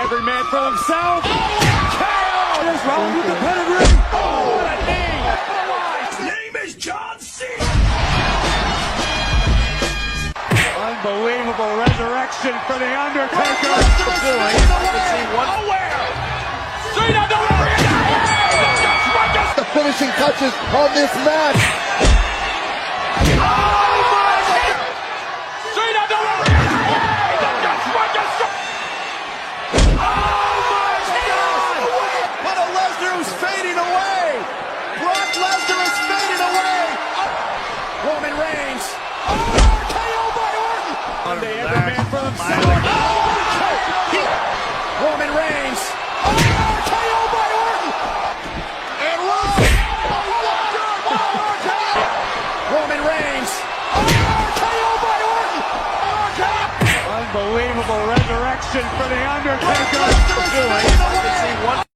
Every man for himself. KO! This round with the pedigree. Oh, what a knee! His name is John Cena. Unbelievable resurrection for The Undertaker. Nowhere! Cena the finishing touches on this match. Roman Reigns. KO by Orton. Every man for himself. Roman Reigns. KO by Orton. And Roman Reigns. KO by Orton. Unbelievable resurrection for The Undertaker.